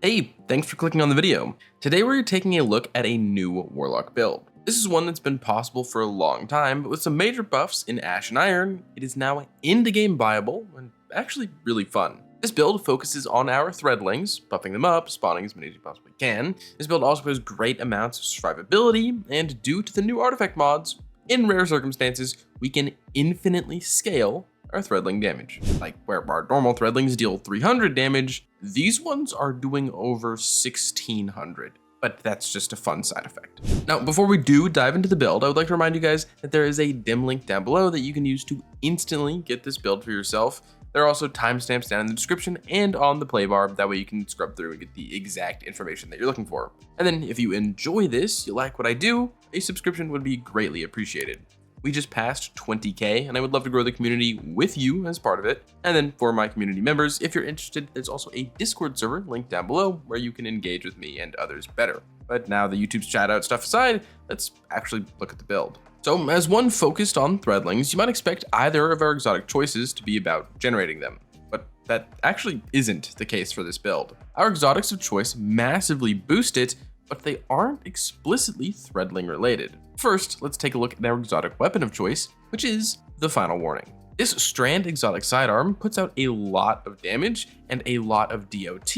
Hey, thanks for clicking on the video. Today we're taking a look at a new Warlock build. This is one that's been possible for a long time, but with some major buffs in Ash and Iron, it is now in-the-game viable and actually really fun. This build focuses on our threadlings, buffing them up, spawning as many as you possibly can. This build also has great amounts of survivability, and due to the new artifact mods, in rare circumstances, we can infinitely scale our threadling damage. Like where our normal threadlings deal 300 damage, these ones are doing over 1600. But that's just a fun side effect. Now, before we do dive into the build, I would like to remind you guys that there is a dim link down below that you can use to instantly get this build for yourself. There are also timestamps down in the description and on the play bar. That way you can scrub through and get the exact information that you're looking for. And then if you enjoy this, you like what I do, a subscription would be greatly appreciated. We just passed 20K and I would love to grow the community with you as part of it. And then for my community members, if you're interested, there's also a Discord server linked down below where you can engage with me and others better. But now the YouTube's chat out stuff aside, let's actually look at the build. So as one focused on threadlings, you might expect either of our exotic choices to be about generating them, but that actually isn't the case for this build. Our exotics of choice massively boost it, but they aren't explicitly threadling related. First, let's take a look at our exotic weapon of choice, which is the Final Warning. This Strand exotic sidearm puts out a lot of damage and a lot of DOT,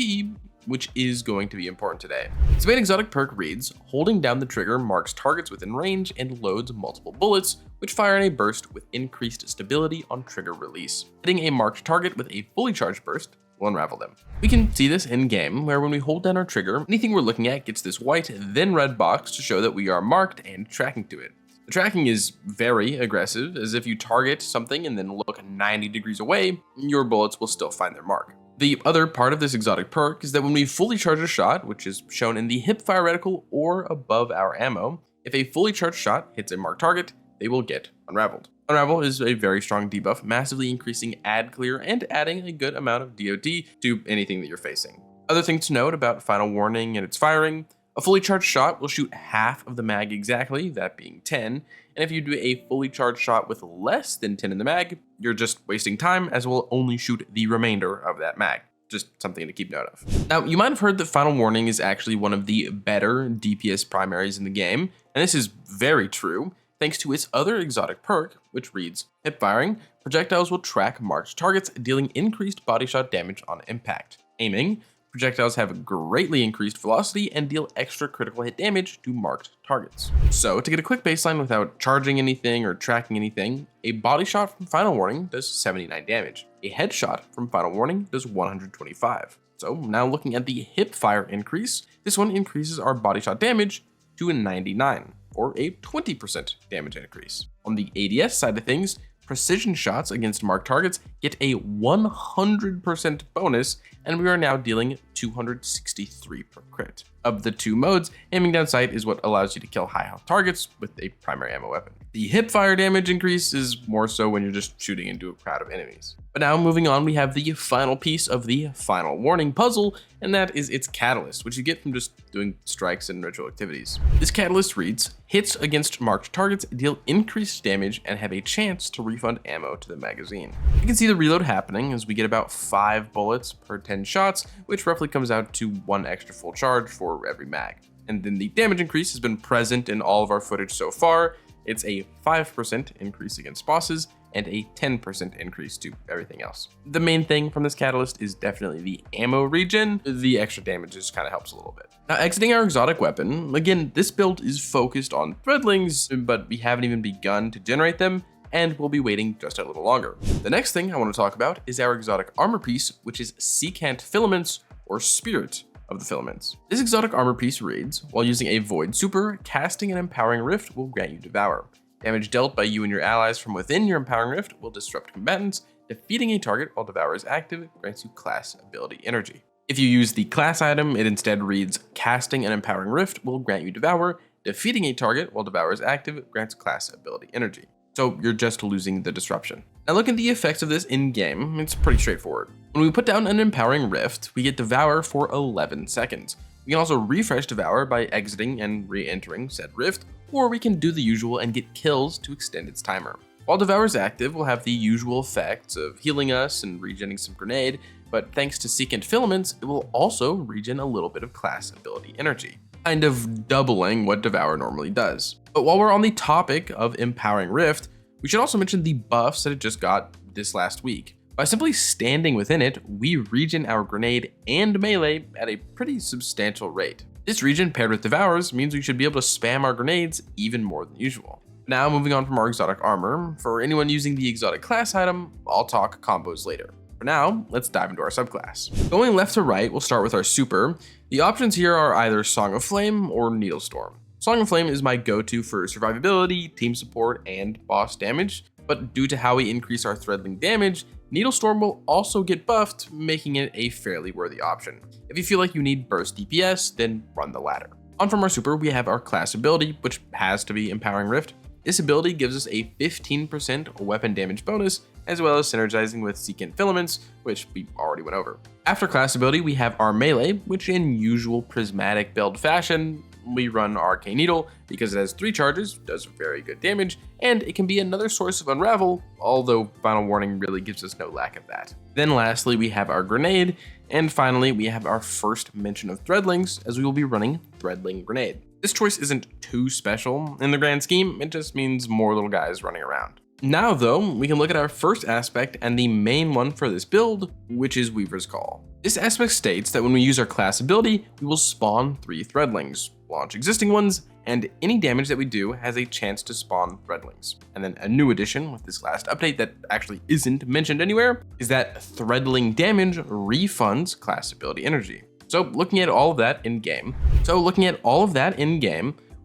which is going to be important today. Its main exotic perk reads, holding down the trigger marks targets within range and loads multiple bullets, which fire in a burst with increased stability on trigger release. Hitting a marked target with a fully charged burst will unravel them. We can see this in game, where when we hold down our trigger, anything we're looking at gets this white, then red box to show that we are marked and tracking to it. The tracking is very aggressive, as if you target something and then look 90 degrees away, your bullets will still find their mark. The other part of this exotic perk is that when we fully charge a shot, which is shown in the hip fire reticle or above our ammo, if a fully charged shot hits a marked target, they will get unraveled. Unravel is a very strong debuff, massively increasing ad clear and adding a good amount of DOT to anything that you're facing. Other things to note about Final Warning and its firing: a fully charged shot will shoot half of the mag exactly, that being 10, and if you do a fully charged shot with less than 10 in the mag, you're just wasting time, as it will only shoot the remainder of that mag. Just something to keep note of. Now, you might have heard that Final Warning is actually one of the better DPS primaries in the game, and this is very true, thanks to its other exotic perk, which reads, hip firing, projectiles will track marked targets, dealing increased body shot damage on impact. Aiming, projectiles have greatly increased velocity and deal extra critical hit damage to marked targets. So to get a quick baseline without charging anything or tracking anything, a body shot from Final Warning does 79 damage. A headshot from Final Warning does 125. So now looking at the hip fire increase, this one increases our body shot damage to a 99. Or a 20% damage increase. On the ADS side of things, precision shots against marked targets get a 100% bonus, and we are now dealing 263 per crit. Of the two modes, aiming down sight is what allows you to kill high health targets with a primary ammo weapon. The hip fire damage increase is more so when you're just shooting into a crowd of enemies. But now moving on, we have the final piece of the Final Warning puzzle, and that is its catalyst, which you get from just doing strikes and ritual activities. This catalyst reads, hits against marked targets deal increased damage and have a chance to refund ammo to the magazine. You can see the reload happening as we get about 5 bullets per 10 shots, which roughly comes out to 1 extra full charge for every mag. And then the damage increase has been present in all of our footage so far. It's a 5% increase against bosses and a 10% increase to everything else. The main thing from this catalyst is definitely the ammo regen. The extra damage just kind of helps a little bit. Now, exiting our exotic weapon, again, this build is focused on threadlings, but we haven't even begun to generate them, and we'll be waiting just a little longer. The next thing I want to talk about is our exotic armor piece, which is Secant Filaments, or Spirit of the Filaments. This exotic armor piece reads, while using a Void Super, casting an Empowering Rift will grant you Devour. Damage dealt by you and your allies from within your Empowering Rift will disrupt combatants. Defeating a target while Devour is active grants you class ability energy. If you use the class item, it instead reads, casting an Empowering Rift will grant you Devour. Defeating a target while Devour is active grants class ability energy. So you're just losing the disruption. Now look at the effects of this in-game, it's pretty straightforward. When we put down an Empowering Rift, we get Devour for 11 seconds. We can also refresh Devour by exiting and re-entering said Rift, or we can do the usual and get kills to extend its timer. While Devour is active, we'll have the usual effects of healing us and regenerating some grenade, but thanks to Secant Filaments, it will also regen a little bit of class ability energy, kind of doubling what Devour normally does. But while we're on the topic of Empowering Rift, we should also mention the buffs that it just got this last week. By simply standing within it, we regen our grenade and melee at a pretty substantial rate. This regen paired with Devours means we should be able to spam our grenades even more than usual. Now moving on from our exotic armor, for anyone using the exotic class item, I'll talk combos later. For now, let's dive into our subclass. Going left to right, we'll start with our super. The options here are either Song of Flame or Needlestorm. Song of Flame is my go-to for survivability, team support, and boss damage, but due to how we increase our threadling damage, Needlestorm will also get buffed, making it a fairly worthy option. If you feel like you need burst DPS, then run the latter. On from our super, we have our class ability, which has to be Empowering Rift. This ability gives us a 15% weapon damage bonus, as well as synergizing with Secant Filaments, which we already went over. After class ability, we have our melee, which in usual prismatic build fashion, we run Arcane Needle because it has 3 charges, does very good damage, and it can be another source of Unravel, although Final Warning really gives us no lack of that. Then lastly, we have our grenade, and finally, we have our first mention of threadlings, as we will be running threadling grenade. This choice isn't too special in the grand scheme, it just means more little guys running around. Now though, we can look at our first aspect and the main one for this build, which is Weaver's Call. This aspect states that when we use our class ability, we will spawn 3 threadlings, launch existing ones, and any damage that we do has a chance to spawn threadlings. And then a new addition with this last update that actually isn't mentioned anywhere is that threadling damage refunds class ability energy. So looking at all of that in game,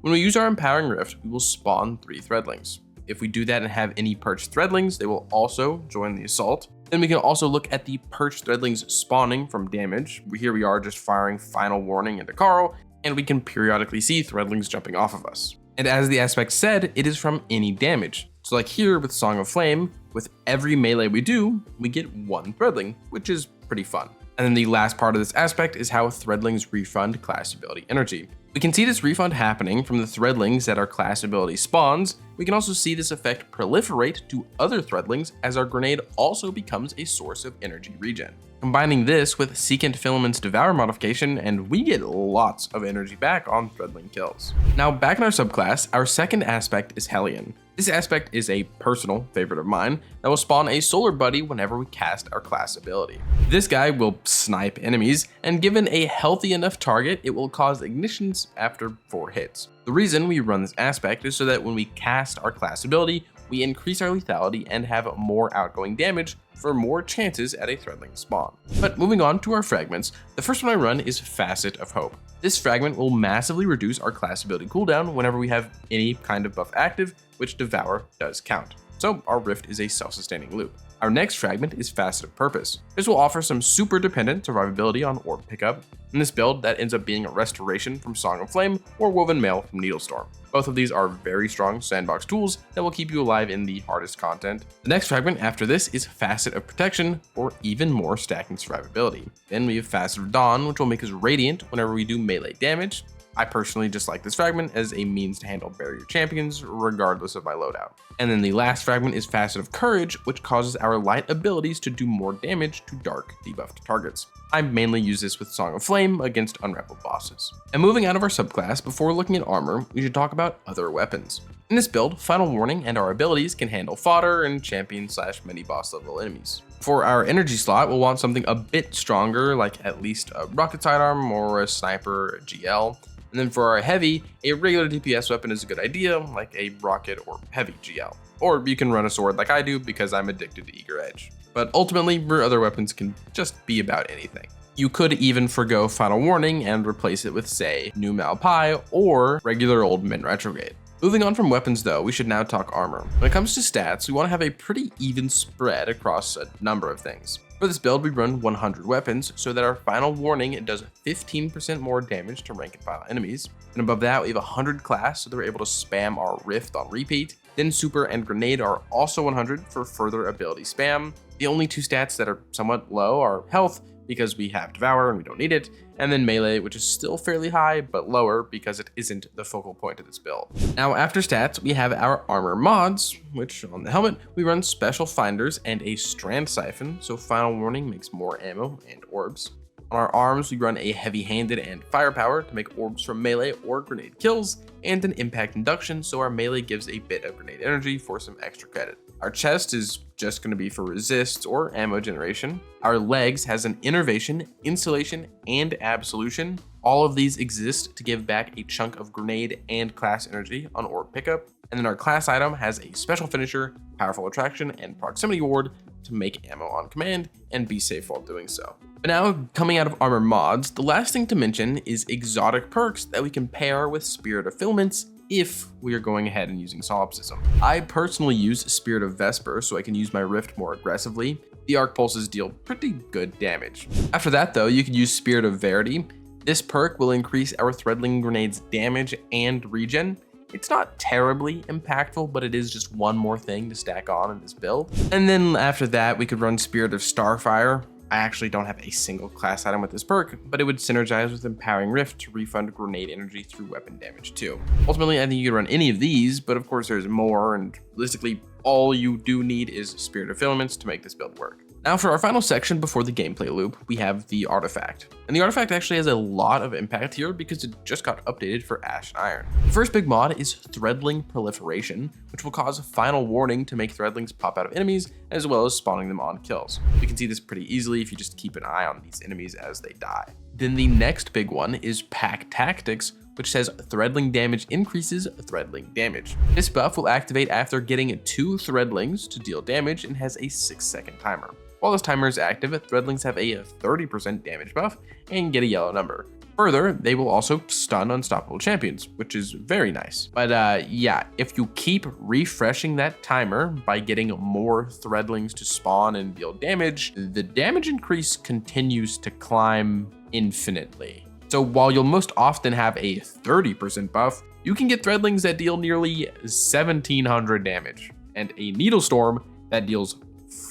when we use our Empowering Rift, we will spawn 3 threadlings. If we do that and have any perched threadlings, they will also join the assault. Then we can also look at the perched threadlings spawning from damage. Here we are just firing Final Warning into Carl, and we can periodically see threadlings jumping off of us. And as the aspect said, it is from any damage. So like here with Song of Flame, with every melee we do, we get 1 threadling, which is pretty fun. And then the last part of this aspect is how threadlings refund class ability energy. We can see this refund happening from the threadlings that our class ability spawns. We can also see this effect proliferate to other threadlings as our grenade also becomes a source of energy regen. Combining this with Secant Filaments Devour modification, and we get lots of energy back on threadling kills. Now back in our subclass, our second aspect is Hellion. This aspect is a personal favorite of mine that will spawn a solar buddy whenever we cast our class ability. This guy will snipe enemies, and given a healthy enough target, it will cause ignitions after 4 hits. The reason we run this aspect is so that when we cast our class ability, we increase our lethality and have more outgoing damage for more chances at a threadling spawn. But moving on to our fragments, the first one I run is Facet of Hope. This fragment will massively reduce our class ability cooldown whenever we have any kind of buff active, which Devour does count. So our Rift is a self-sustaining loop. Our next fragment is Facet of Purpose. This will offer some super dependent survivability on orb pickup. In this build, that ends up being a restoration from Song of Flame or Woven Mail from Needlestorm. Both of these are very strong sandbox tools that will keep you alive in the hardest content. The next fragment after this is Facet of Protection, or even more stacking survivability. Then we have Facet of Dawn, which will make us radiant whenever we do melee damage. I personally just like this fragment as a means to handle barrier champions regardless of my loadout. And then the last fragment is Facet of Courage, which causes our light abilities to do more damage to dark debuffed targets. I mainly use this with Song of Flame against unraveled bosses. And moving out of our subclass, before looking at armor, we should talk about other weapons. In this build, Final Warning and our abilities can handle fodder and champion/mini boss level enemies. For our energy slot, we'll want something a bit stronger, like at least a rocket sidearm or a sniper, a GL. And then for our heavy, a regular DPS weapon is a good idea, like a rocket or heavy GL. Or you can run a sword like I do because I'm addicted to Eager Edge. But ultimately, your other weapons can just be about anything. You could even forgo Final Warning and replace it with, say, New Malpai or regular old Min Retrograde. Moving on from weapons though, we should now talk armor. When it comes to stats, we want to have a pretty even spread across a number of things. For this build, we run 100 weapons so that our Final Warning does 15% more damage to rank and file enemies. And above that, we have 100 class, so they're able to spam our Rift on repeat. Then Super and Grenade are also 100 for further ability spam. The only 2 stats that are somewhat low are Health, because we have Devour and we don't need it, and then Melee, which is still fairly high, but lower because it isn't the focal point of this build. Now after stats, we have our armor mods, which on the helmet, we run Special Finders and a Strand Siphon, so Final Warning makes more ammo and orbs. On our arms, we run a heavy-handed and firepower to make orbs from melee or grenade kills, and an impact induction, so our melee gives a bit of grenade energy for some extra credit. Our chest is just going to be for resist or ammo generation. Our legs has an innervation, installation, and absolution. All of these exist to give back a chunk of grenade and class energy on orb pickup. And then our class item has a special finisher, powerful attraction, and proximity ward to make ammo on command and be safe while doing so. But now, coming out of armor mods, the last thing to mention is exotic perks that we can pair with Spirit of Filaments if we are going ahead and using solipsism. I personally use Spirit of Vesper so I can use my Rift more aggressively. The arc pulses deal pretty good damage. After that though, you can use Spirit of Verity. This perk will increase our threadling grenade's damage and regen. It's not terribly impactful, but it is just one more thing to stack on in this build. And then after that, we could run Spirit of Starfire. I actually don't have a single class item with this perk, but it would synergize with Empowering Rift to refund grenade energy through weapon damage too. Ultimately, I think you could run any of these, but of course there's more, and realistically, all you do need is Spirit of Filaments to make this build work. Now for our final section before the gameplay loop, we have the artifact. And the artifact actually has a lot of impact here because it just got updated for Ash and Iron. The first big mod is threadling proliferation, which will cause Final Warning to make threadlings pop out of enemies, as well as spawning them on kills. You can see this pretty easily if you just keep an eye on these enemies as they die. Then the next big one is Pack Tactics, which says threadling damage increases threadling damage. This buff will activate after getting 2 threadlings to deal damage and has a 6-second timer. While this timer is active, threadlings have a 30% damage buff and get a yellow number. Further, they will also stun unstoppable champions, which is very nice. But yeah, if you keep refreshing that timer by getting more threadlings to spawn and deal damage, the damage increase continues to climb infinitely. So while you'll most often have a 30% buff, you can get threadlings that deal nearly 1700 damage and a needle storm that deals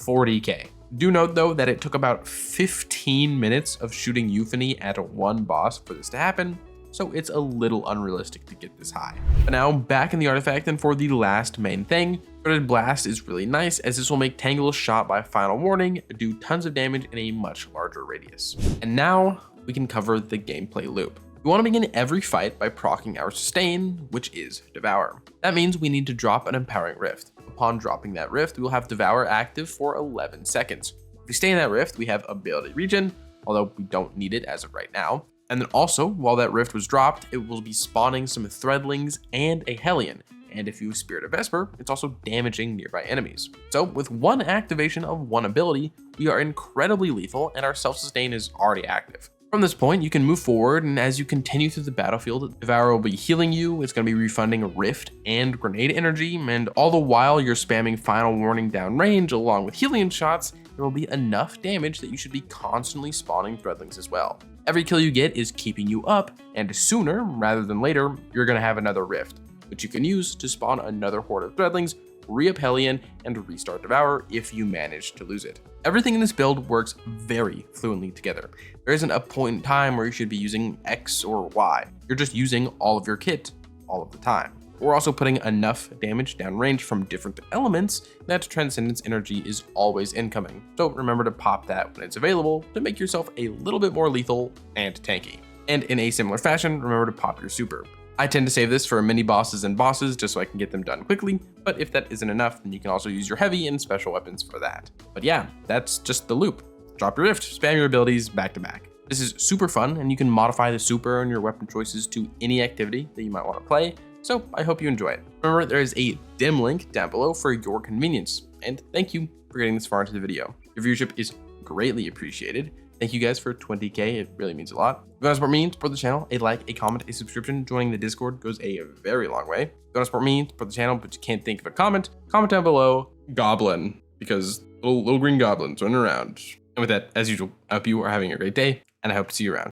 40k. Do note though that it took about 15 minutes of shooting Euphony at one boss for this to happen, so it's a little unrealistic to get this high. But now back in the artifact, and for the last main thing, Threaded Blast is really nice as this will make Tangle shot by Final Warning do tons of damage in a much larger radius. And now we can cover the gameplay loop. We want to begin every fight by proccing our sustain, which is Devour. That means we need to drop an Empowering Rift. Upon dropping that rift, we will have Devour active for 11 seconds. If we stay in that rift, we have ability regen, although we don't need it as of right now. And then also, while that rift was dropped, it will be spawning some threadlings and a Hellion. And if you use Spirit of Vesper, it's also damaging nearby enemies. So with one activation of one ability, we are incredibly lethal and our self-sustain is already active. From this point, you can move forward, and as you continue through the battlefield, Devour will be healing you, it's going to be refunding Rift and grenade energy, and all the while you're spamming Final Warning downrange along with healing shots, there will be enough damage that you should be constantly spawning threadlings as well. Every kill you get is keeping you up, and sooner rather than later, you're going to have another Rift, which you can use to spawn another horde of threadlings, re-up Hellion, and restart Devour if you manage to lose it. Everything in this build works very fluently together. There isn't a point in time where you should be using X or Y. You're just using all of your kit all of the time. We're also putting enough damage downrange from different elements that Transcendence energy is always incoming. So remember to pop that when it's available to make yourself a little bit more lethal and tanky. And in a similar fashion, remember to pop your super. I tend to save this for mini bosses and bosses just so I can get them done quickly, but if that isn't enough, then you can also use your heavy and special weapons for that. But yeah, that's just the loop. Drop your rift, spam your abilities back to back. This is super fun, and you can modify the super and your weapon choices to any activity that you might want to play, so I hope you enjoy it. Remember, there is a dim link down below for your convenience, and thank you for getting this far into the video. Your viewership is greatly appreciated. Thank you guys for 20k, it really means a lot. If you want to support me, support the channel, a like, a comment, a subscription, joining the Discord goes a very long way. If you want to support me, support the channel, but you can't think of a comment down below, Goblin, because little green goblins running around. And with that, as usual, I hope you are having a great day, and I hope to see you around.